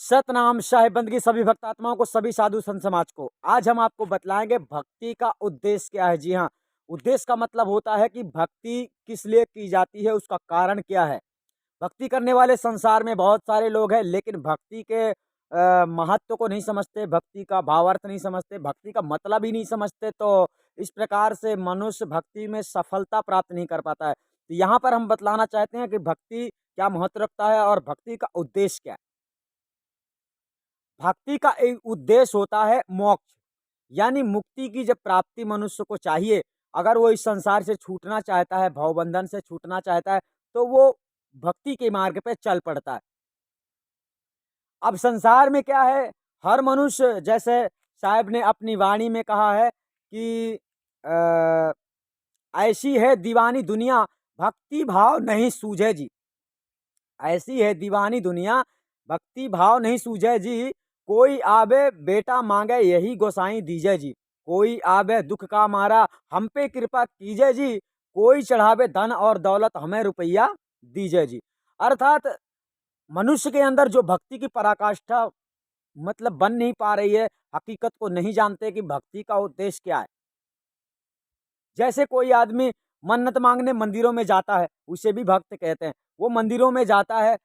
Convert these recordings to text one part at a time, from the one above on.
सतनाम शाह बंदगी सभी भक्तात्माओं को, सभी साधु संत समाज को। आज हम आपको बतलाएंगे भक्ति का उद्देश्य क्या है। जी हाँ, उद्देश्य का मतलब होता है कि भक्ति किस लिए की जाती है, उसका कारण क्या है। भक्ति करने वाले संसार में बहुत सारे लोग हैं, लेकिन भक्ति के महत्व को नहीं समझते, भक्ति का भावार्थ नहीं समझते, भक्ति का मतलब ही नहीं समझते। तो इस प्रकार से मनुष्य भक्ति में सफलता प्राप्त नहीं कर पाता है। तो यहाँ पर हम बतलाना चाहते हैं कि भक्ति क्या महत्व रखता है और भक्ति का उद्देश्य क्या है। भक्ति का एक उद्देश्य होता है मोक्ष, यानी मुक्ति की जब प्राप्ति मनुष्य को चाहिए, अगर वो इस संसार से छूटना चाहता है, भवबंधन से छूटना चाहता है, तो वो भक्ति के मार्ग पे चल पड़ता है। अब संसार में क्या है, हर मनुष्य, जैसे साहब ने अपनी वाणी में कहा है कि ऐसी है दीवानी दुनिया, भक्ति भाव नहीं सूझे जी। ऐसी है दीवानी दुनिया, भक्ति भाव नहीं सूझे जी। कोई आवे बेटा मांगे, यही गोसाई दीजे जी। कोई आवे दुख का मारा, हम पे कृपा कीजिए जी। कोई चढ़ावे धन और दौलत, हमें रुपया दीजिए जी। अर्थात मनुष्य के अंदर जो भक्ति की पराकाष्ठा मतलब बन नहीं पा रही है, हकीकत को नहीं जानते कि भक्ति का उद्देश्य क्या है। जैसे कोई आदमी मन्नत मांगने मंदिरों में जाता है, उसे भी भक्त कहते हैं। वो मंदिरों में जाता है,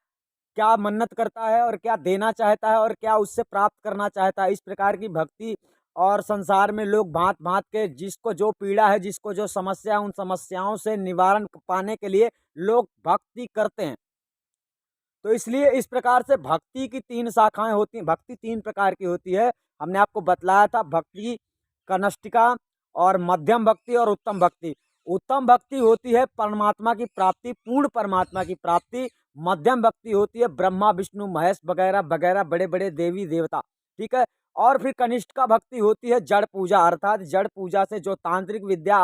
क्या मन्नत करता है और क्या देना चाहता है और क्या उससे प्राप्त करना चाहता है, इस प्रकार की भक्ति। और संसार में लोग भांत भांत के, जिसको जो पीड़ा है, जिसको जो समस्या है, उन समस्याओं से निवारण पाने के लिए लोग भक्ति करते हैं। तो इसलिए इस प्रकार से भक्ति की तीन शाखाएं होती हैं। भक्ति तीन प्रकार की होती है। हमने आपको बतलाया था, भक्ति कनिष्ठिका और मध्यम भक्ति और उत्तम भक्ति। उत्तम भक्ति होती है परमात्मा की प्राप्ति, पूर्ण परमात्मा की प्राप्ति। मध्यम भक्ति होती है ब्रह्मा विष्णु महेश वगैरह वगैरह बड़े बड़े देवी देवता, ठीक है। और फिर कनिष्ठ भक्ति होती है जड़ पूजा, अर्थात जड़ पूजा से जो तांत्रिक विद्या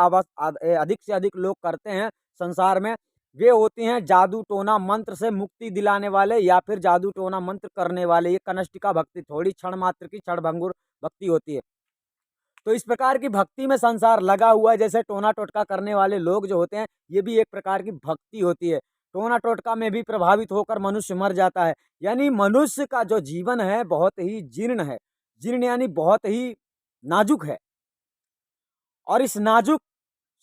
अधिक से अधिक लोग करते हैं संसार में, वे होती हैं जादू टोना मंत्र से मुक्ति दिलाने वाले या फिर जादू टोना मंत्र करने वाले। ये कनिष्ठिका भक्ति थोड़ी क्षण मात्र की क्षणभंगुर भक्ति होती है। तो इस प्रकार की भक्ति में संसार लगा हुआ है। जैसे टोना टोटका करने वाले लोग जो होते हैं, ये भी एक प्रकार की भक्ति होती है। टोना टोटका में भी प्रभावित होकर मनुष्य मर जाता है। यानी मनुष्य का जो जीवन है बहुत ही जीर्ण है। जीर्ण यानी बहुत ही नाजुक है। और इस नाजुक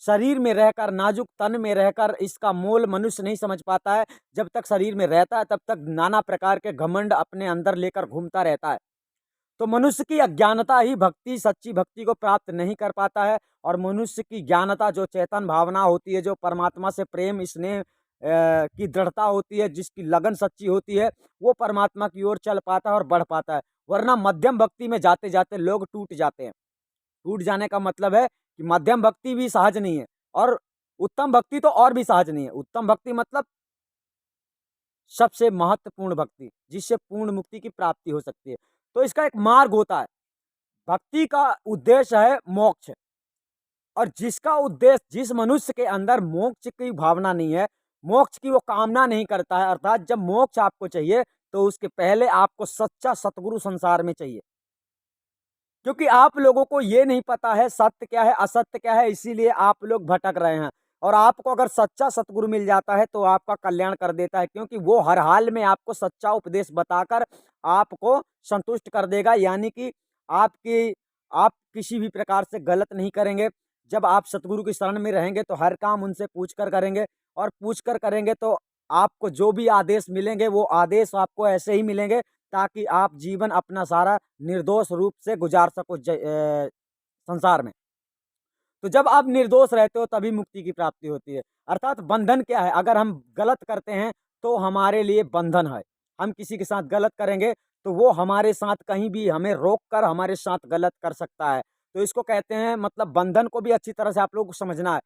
शरीर में रहकर, नाजुक तन में रहकर इसका मोल मनुष्य नहीं समझ पाता है। जब तक शरीर में रहता है तब तक नाना प्रकार के घमंड अपने अंदर लेकर घूमता रहता है। तो मनुष्य की अज्ञानता ही भक्ति, सच्ची भक्ति को प्राप्त नहीं कर पाता है। और मनुष्य की ज्ञानता, जो चेतन भावना होती है, जो परमात्मा से प्रेम स्नेह की दृढ़ता होती है, जिसकी लगन सच्ची होती है, वो परमात्मा की ओर चल पाता है और बढ़ पाता है। वरना मध्यम भक्ति में जाते जाते लोग टूट जाते हैं। टूट जाने का मतलब है कि मध्यम भक्ति भी सहज नहीं है और उत्तम भक्ति तो और भी सहज नहीं है। उत्तम भक्ति मतलब सबसे महत्वपूर्ण भक्ति, जिससे पूर्ण मुक्ति की प्राप्ति हो सकती है। तो इसका एक मार्ग होता है। भक्ति का उद्देश्य है मोक्ष। और जिसका उद्देश्य, जिस मनुष्य के अंदर मोक्ष की भावना नहीं है, मोक्ष की वो कामना नहीं करता है, अर्थात जब मोक्ष आपको चाहिए तो उसके पहले आपको सच्चा सतगुरु संसार में चाहिए। क्योंकि आप लोगों को ये नहीं पता है सत्य क्या है असत्य क्या है, इसीलिए आप लोग भटक रहे हैं। और आपको अगर सच्चा सतगुरु मिल जाता है तो आपका कल्याण कर देता है, क्योंकि वो हर हाल में आपको सच्चा उपदेश बताकर आपको संतुष्ट कर देगा। यानी कि आप किसी भी प्रकार से गलत नहीं करेंगे। जब आप सतगुरु की शरण में रहेंगे तो हर काम उनसे पूछ कर करेंगे, और पूछ कर करेंगे तो आपको जो भी आदेश मिलेंगे वो आदेश आपको ऐसे ही मिलेंगे, ताकि आप जीवन अपना सारा निर्दोष रूप से गुजार सको संसार में। तो जब आप निर्दोष रहते हो तभी मुक्ति की प्राप्ति होती है। अर्थात बंधन क्या है, अगर हम गलत करते हैं तो हमारे लिए बंधन है। हम किसी के साथ गलत करेंगे तो वो हमारे साथ कहीं भी हमें रोक कर हमारे साथ गलत कर सकता है। तो इसको कहते हैं, मतलब बंधन को भी अच्छी तरह से आप लोग को समझना है।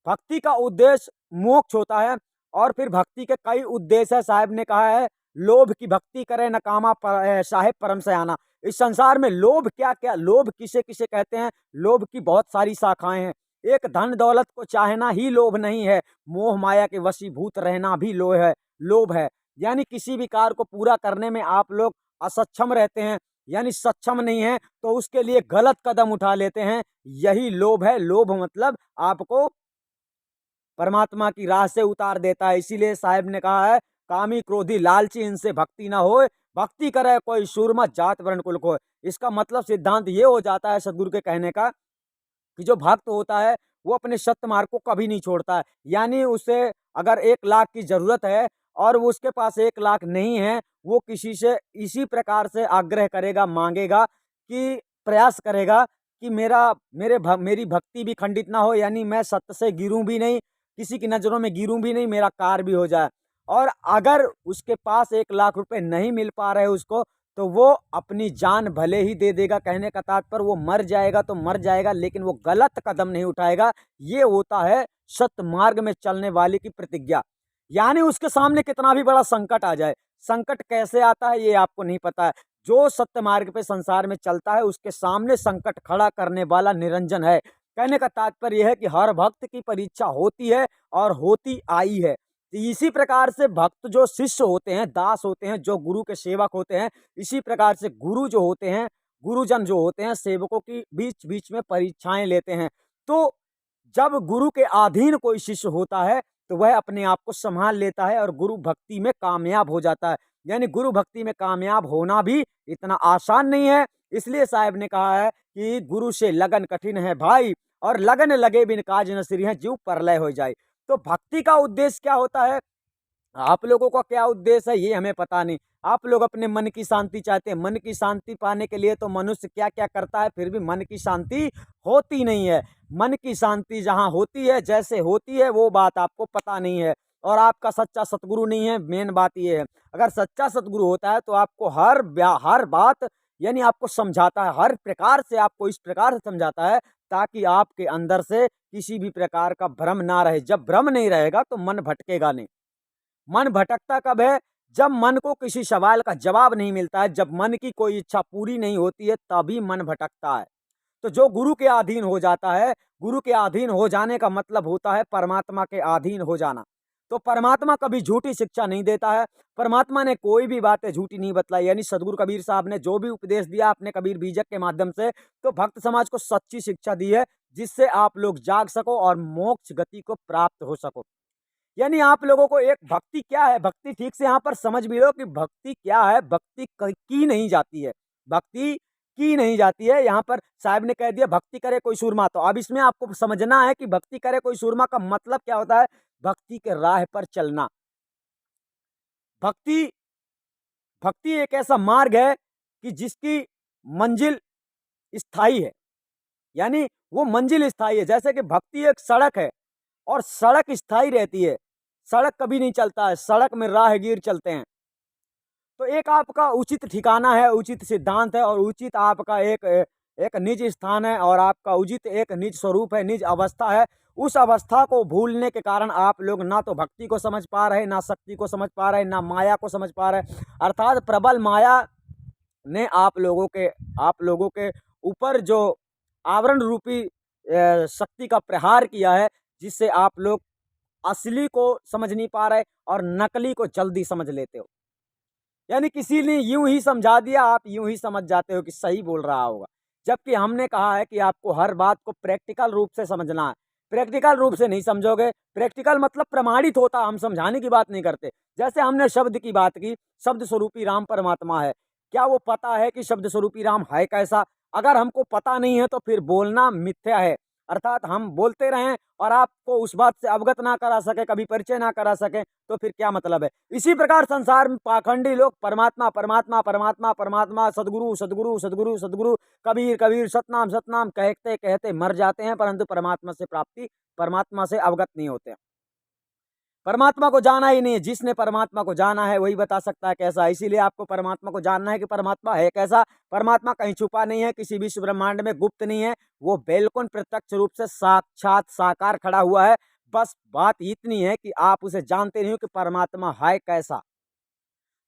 भक्ति का उद्देश्य मोक्ष होता है। और फिर भक्ति के कई उद्देश्य है। साहब ने कहा है, लोभ की भक्ति करे नकामा साहेब परम से आना। इस संसार में लोभ क्या क्या, लोभ किसे किसे कहते हैं, लोभ की बहुत सारी शाखाएं हैं। एक धन दौलत को चाहना ही लोभ नहीं है, मोह माया के वशीभूत रहना भी लोभ है। यानी किसी भी कार्य को पूरा करने में आप लोग असक्षम रहते हैं, यानी सक्षम नहीं है, तो उसके लिए गलत कदम उठा लेते हैं, यही लोभ है। लोभ मतलब आपको परमात्मा की राह से उतार देता है। इसीलिए साहब ने कहा है, कामी क्रोधी लालची इनसे भक्ति ना होए, भक्ति करे कोई सूरमा जात वर्ण कुल को। इसका मतलब सिद्धांत ये हो जाता है सदगुरु के कहने का कि जो भक्त होता है वो अपने सत्य मार्ग को कभी नहीं छोड़ता है। यानी उसे अगर 1 लाख की ज़रूरत है और वो उसके पास 1 लाख नहीं है, वो किसी से इसी प्रकार से आग्रह करेगा, माँगेगा कि प्रयास करेगा कि मेरी भक्ति भी खंडित ना हो, यानी मैं सत्य से गिरूँ भी नहीं, किसी की नज़रों में गिरूँ भी नहीं, मेरा कार्य भी हो जाए। और अगर उसके पास 1 लाख रुपए नहीं मिल पा रहे उसको, तो वो अपनी जान भले ही दे देगा। कहने का तात्पर्य वो मर जाएगा तो मर जाएगा, लेकिन वो गलत कदम नहीं उठाएगा। ये होता है सत्य मार्ग में चलने वाले की प्रतिज्ञा। यानी उसके सामने कितना भी बड़ा संकट आ जाए, संकट कैसे आता है ये आपको नहीं पता है। जो सत्य मार्ग पे संसार में चलता है उसके सामने संकट खड़ा करने वाला निरंजन है। कहने का तात्पर्य यह है कि हर भक्त की परीक्षा होती है और होती आई है। तो इसी प्रकार से भक्त जो शिष्य होते हैं, दास होते हैं, जो गुरु के सेवक होते हैं, इसी प्रकार से गुरु जो होते हैं, गुरुजन जो होते हैं, सेवकों की बीच-बीच में परीक्षाएँ लेते हैं। तो जब गुरु के अधीन कोई शिष्य होता है, तो वह अपने आप को सँभाल लेता है और गुरु भक्ति में कामयाब हो जाता है। यानी गुरु भक्ति में कामयाब होना भी इतना आसान नहीं है। इसलिए साहब ने कहा है कि गुरु से लगन कठिन है भाई, और लगन लगे बिन काज न सिरि है, ज्यों प्रलय हो जाए। तो भक्ति का उद्देश्य क्या होता है? आप लोगों का क्या उद्देश्य है ये हमें पता नहीं। आप लोग अपने मन की शांति चाहते हैं। मन की शांति पाने के लिए तो मनुष्य क्या-क्या करता है, फिर भी मन की शांति होती नहीं है। मन की शांति जहाँ होती है, जैसे होती है, वो बात आपको पता नहीं है और आपका सच्चा सतगुरु नहीं है, मेन बात ये है। अगर सच्चा सतगुरु होता है तो आपको हर बात यानी आपको समझाता है, हर प्रकार से आपको इस प्रकार से समझाता है ताकि आपके अंदर से किसी भी प्रकार का भ्रम ना रहे। जब भ्रम नहीं रहेगा तो मन भटकेगा नहीं। मन भटकता कब है? जब मन को किसी सवाल का जवाब नहीं मिलता है, जब मन की कोई इच्छा पूरी नहीं होती है, तभी मन भटकता है। तो जो गुरु के अधीन हो जाता है, गुरु के अधीन हो जाने का मतलब होता है परमात्मा के अधीन हो जाना। तो परमात्मा कभी झूठी शिक्षा नहीं देता है। परमात्मा ने कोई भी बातें झूठी नहीं बतलाई, यानी सदगुरु कबीर साहब ने जो भी उपदेश दिया अपने कबीर बीजक के माध्यम से, तो भक्त समाज को सच्ची शिक्षा दी है, जिससे आप लोग जाग सको और मोक्ष गति को प्राप्त हो सको। यानी आप लोगों को एक भक्ति क्या है, भक्ति ठीक से यहाँ पर समझ भी लो कि भक्ति क्या है। भक्ति की नहीं जाती है, भक्ति की नहीं जाती है। यहाँ पर साहब ने कह दिया भक्ति करे कोई सूरमा। तो अब इसमें आपको समझना है कि भक्ति करे कोई सूरमा का मतलब क्या होता है। भक्ति के राह पर चलना। भक्ति भक्ति एक ऐसा मार्ग है कि जिसकी मंजिल स्थायी है, यानी वो मंजिल स्थायी है। जैसे कि भक्ति एक सड़क है और सड़क स्थायी रहती है, सड़क कभी नहीं चलता है, सड़क में राहगीर चलते हैं। तो एक आपका उचित ठिकाना है, उचित सिद्धांत है और उचित आपका एक निज स्थान है और आपका उचित एक निज स्वरूप है, निज अवस्था है। उस अवस्था को भूलने के कारण आप लोग ना तो भक्ति को समझ पा रहे, ना शक्ति को समझ पा रहे, ना माया को समझ पा रहे। अर्थात प्रबल माया ने आप लोगों के ऊपर जो आवरण रूपी शक्ति का प्रहार किया है, जिससे आप लोग असली को समझ नहीं पा रहे और नकली को जल्दी समझ लेते हो। यानी किसी ने यूं ही समझा दिया, आप यूं ही समझ जाते हो कि सही बोल रहा होगा, जबकि हमने कहा है कि आपको हर बात को प्रैक्टिकल रूप से समझना है। प्रैक्टिकल रूप से नहीं समझोगे, प्रैक्टिकल मतलब प्रमाणित होता, हम समझाने की बात नहीं करते। जैसे हमने शब्द की बात की, शब्द स्वरूपी राम परमात्मा है। क्या वो पता है कि शब्द स्वरूपी राम है कैसा? अगर हमको पता नहीं है तो फिर बोलना मिथ्या है। अर्थात हम बोलते रहें और आपको उस बात से अवगत ना करा सके, कभी परिचय ना करा सके, तो फिर क्या मतलब है। इसी प्रकार संसार में पाखंडी लोग परमात्मा परमात्मा परमात्मा परमात्मा, सदगुरु सदगुरु सदगुरु सदगुरु, कबीर कबीर, सतनाम सतनाम कहते कहते मर जाते हैं, परंतु परमात्मा से अवगत नहीं होते। परमात्मा को जाना ही नहीं है। जिसने परमात्मा को जाना है वही बता सकता है कैसा है। इसीलिए आपको परमात्मा को जानना है कि परमात्मा है कैसा। परमात्मा कहीं छुपा नहीं है, किसी विश्व ब्रह्मांड में गुप्त नहीं है, वो बिल्कुल प्रत्यक्ष रूप से साक्षात साकार खड़ा हुआ है। बस बात इतनी है कि आप उसे जानते नहीं हो कि परमात्मा है कैसा।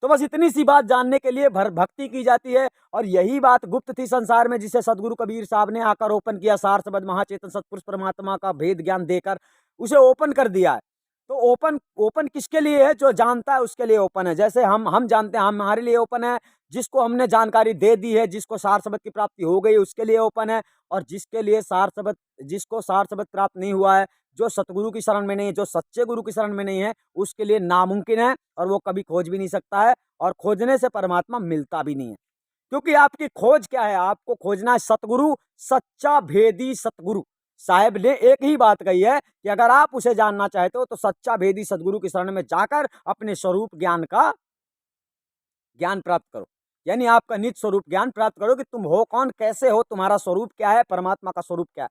तो बस इतनी सी बात जानने के लिए भक्ति की जाती है। और यही बात गुप्त थी संसार में, जिसे सदगुरु कबीर साहब ने आकर ओपन किया। सार सबद महाचेतन सतपुरुष परमात्मा का भेद ज्ञान देकर उसे ओपन कर दिया है। तो ओपन ओपन किसके लिए है? जो जानता है उसके लिए ओपन है। जैसे हम जानते हैं, हमारे लिए ओपन है। जिसको हमने जानकारी दे दी है, जिसको सार शब्द की प्राप्ति हो गई, उसके लिए ओपन है। और जिसको सार शब्द प्राप्त नहीं हुआ है, जो सतगुरु की शरण में नहीं है, जो सच्चे गुरु की शरण में नहीं है, उसके लिए नामुमकिन है और वो कभी खोज भी नहीं सकता है, और खोजने से परमात्मा मिलता भी नहीं है। क्योंकि आपकी खोज क्या है? आपको खोजना है सतगुरु, सच्चा भेदी सतगुरु। साहेब ने एक ही बात कही है कि अगर आप उसे जानना चाहते हो तो सच्चा भेदी सतगुरु की शरण में जाकर अपने स्वरूप ज्ञान का ज्ञान प्राप्त करो। यानी आपका निज स्वरूप ज्ञान प्राप्त करो कि तुम हो कौन, कैसे हो, तुम्हारा स्वरूप क्या है, परमात्मा का स्वरूप क्या है।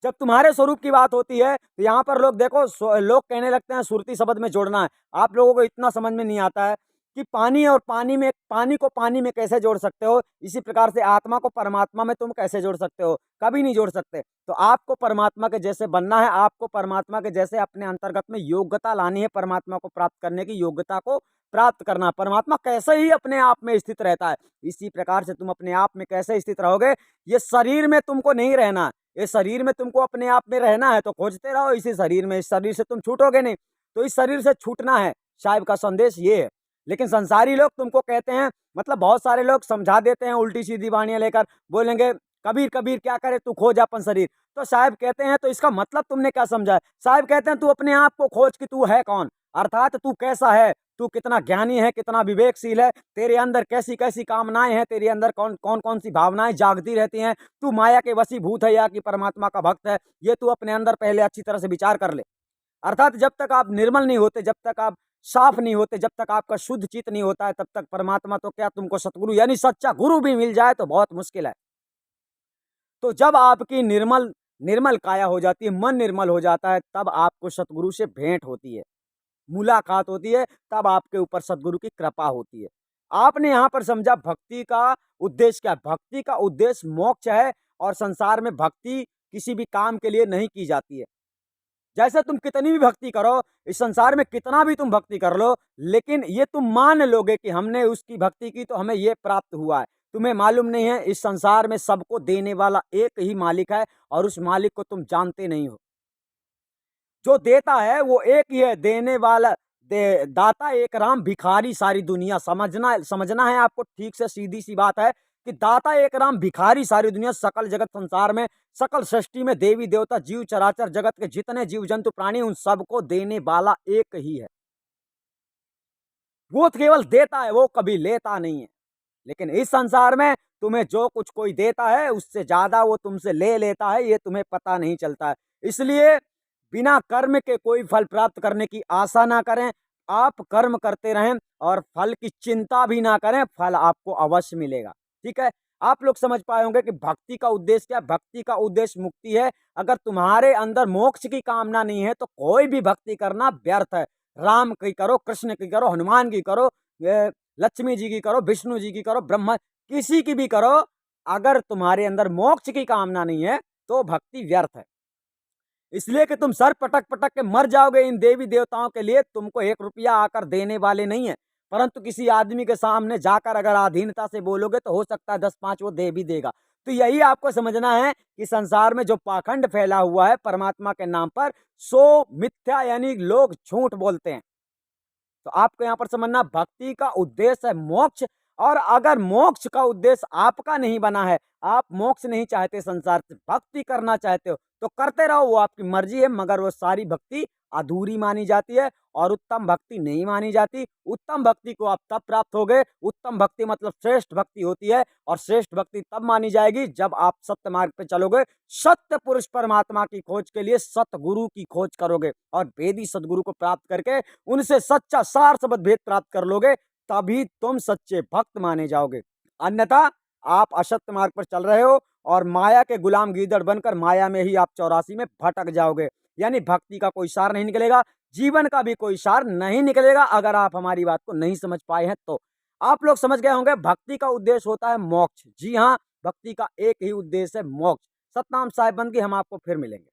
जब तुम्हारे स्वरूप की बात होती है तो यहाँ पर लोग देखो, लोग कहने लगते हैं सुरती शब्द में जोड़ना है। आप लोगों को इतना समझ में नहीं आता है कि पानी और पानी को पानी में कैसे जोड़ सकते हो, इसी प्रकार से आत्मा को परमात्मा में तुम कैसे जोड़ सकते हो? कभी नहीं जोड़ सकते। तो आपको परमात्मा के जैसे बनना है, आपको परमात्मा के जैसे अपने अंतर्गत में योग्यता लानी है, परमात्मा को प्राप्त करने की योग्यता को प्राप्त करना। परमात्मा कैसे ही अपने आप में स्थित रहता है, इसी प्रकार से तुम अपने आप में कैसे स्थित रहोगे। ये शरीर में तुमको नहीं रहना, ये शरीर में तुमको अपने आप में रहना है, तो खोजते रहो इसी शरीर में। इस शरीर से तुम छूटोगे नहीं, तो इस शरीर से छूटना है। साहिब का संदेश ये है। लेकिन संसारी लोग तुमको कहते हैं, मतलब बहुत सारे लोग समझा देते हैं उल्टी सीधी वाणियां लेकर, बोलेंगे कबीर कबीर क्या करे तू खोज अपन शरीर। तो साहिब कहते हैं तो इसका मतलब तुमने क्या समझा है? साहिब कहते हैं तू अपने आप को खोज कि तू है कौन, अर्थात तू कैसा है, तू कितना ज्ञानी है, कितना विवेकशील है, तेरे अंदर कैसी कैसी कामनाएं हैं, तेरे अंदर कौन सी भावनाएं जागती रहती हैं, तू माया के वशीभूत है या कि परमात्मा का भक्त है, ये तू अपने अंदर पहले अच्छी तरह से विचार कर ले। अर्थात जब तक आप निर्मल नहीं होते, जब तक आप साफ नहीं होते, जब तक आपका शुद्ध चित्त नहीं होता है, तब तक परमात्मा तो क्या तुमको सतगुरु यानी सच्चा गुरु भी मिल जाए तो बहुत मुश्किल है। तो जब आपकी निर्मल निर्मल काया हो जाती है, मन निर्मल हो जाता है, तब आपको सतगुरु से भेंट होती है, मुलाकात होती है, तब आपके ऊपर सतगुरु की कृपा होती है। आपने यहाँ पर समझा भक्ति का उद्देश्य क्या? भक्ति का उद्देश्य मोक्ष है, और संसार में भक्ति किसी भी काम के लिए नहीं की जाती है। जैसे तुम कितनी भी भक्ति करो, इस संसार में कितना भी तुम भक्ति कर लो, लेकिन ये तुम मान लोगे कि हमने उसकी भक्ति की तो हमें ये प्राप्त हुआ है। तुम्हें मालूम नहीं है इस संसार में सबको देने वाला एक ही मालिक है, और उस मालिक को तुम जानते नहीं हो। जो देता है वो एक ही है, देने वाला दाता एक राम, भिखारी सारी दुनिया। समझना है आपको, ठीक से सीधी सी बात है कि दाता एक राम, भिखारी सारी दुनिया। सकल जगत संसार में, सकल सृष्टि में देवी देवता जीव चराचर जगत के जितने जीव जंतु प्राणी, उन सबको देने वाला एक ही है। वो केवल देता है, वो कभी लेता नहीं है। लेकिन इस संसार में तुम्हें जो कुछ कोई देता है उससे ज्यादा वो तुमसे ले लेता है, ये तुम्हें पता नहीं चलता है। इसलिए बिना कर्म के कोई फल प्राप्त करने की आशा ना करें। आप कर्म करते रहें और फल की चिंता भी ना करें, फल आपको अवश्य मिलेगा। ठीक है, आप लोग समझ पाए होंगे कि भक्ति का उद्देश्य क्या? भक्ति का उद्देश्य मुक्ति है। अगर तुम्हारे अंदर मोक्ष की कामना नहीं है तो कोई भी भक्ति करना व्यर्थ है। राम की करो, कृष्ण की करो, हनुमान की करो, लक्ष्मी जी की करो, विष्णु जी की करो, ब्रह्मा, किसी की भी करो, अगर तुम्हारे अंदर मोक्ष की कामना नहीं है तो भक्ति व्यर्थ है। इसलिए कि तुम सर पटक पटक के मर जाओगे इन देवी देवताओं के लिए। तुमको 1 रुपया आकर देने वाले नहीं है, परंतु किसी आदमी के सामने जाकर अगर आधीनता से बोलोगे तो हो सकता है 10-5 वो दे भी देगा। तो यही आपको समझना है कि संसार में जो पाखंड फैला हुआ है परमात्मा के नाम पर, सो मिथ्या, यानी लोग झूठ बोलते हैं। तो आपको यहाँ पर समझना, भक्ति का उद्देश्य है मोक्ष। और अगर मोक्ष का उद्देश्य आपका नहीं बना है, आप मोक्ष नहीं चाहते, संसार से भक्ति करना चाहते हो, तो करते रहो, वो आपकी मर्जी है। मगर वो सारी भक्ति अधूरी मानी जाती है और उत्तम भक्ति नहीं मानी जाती। उत्तम भक्ति को आप तब प्राप्त होगे, उत्तम भक्ति मतलब श्रेष्ठ भक्ति होती है, और श्रेष्ठ भक्ति तब मानी जाएगी जब आप सत्य मार्ग पे चलोगे, सत्य पुरुष परमात्मा की खोज के लिए सतगुरु की खोज करोगे, और वेदी सदगुरु को प्राप्त करके उनसे सच्चा सार शब्द भेद प्राप्त कर लोगे, तभी तुम सच्चे भक्त माने जाओगे। अन्यथा आप असत्य मार्ग पर चल रहे हो और माया के गुलाम गीदड़ बनकर माया में ही आप 84 में भटक जाओगे। यानी भक्ति का कोई सार नहीं निकलेगा, जीवन का भी कोई सार नहीं निकलेगा। अगर आप हमारी बात को नहीं समझ पाए हैं तो आप लोग समझ गए होंगे, भक्ति का उद्देश्य होता है मोक्ष। जी हाँ, भक्ति का एक ही उद्देश्य है मोक्ष। सतनाम साहिब बंदगी, हम आपको फिर मिलेंगे।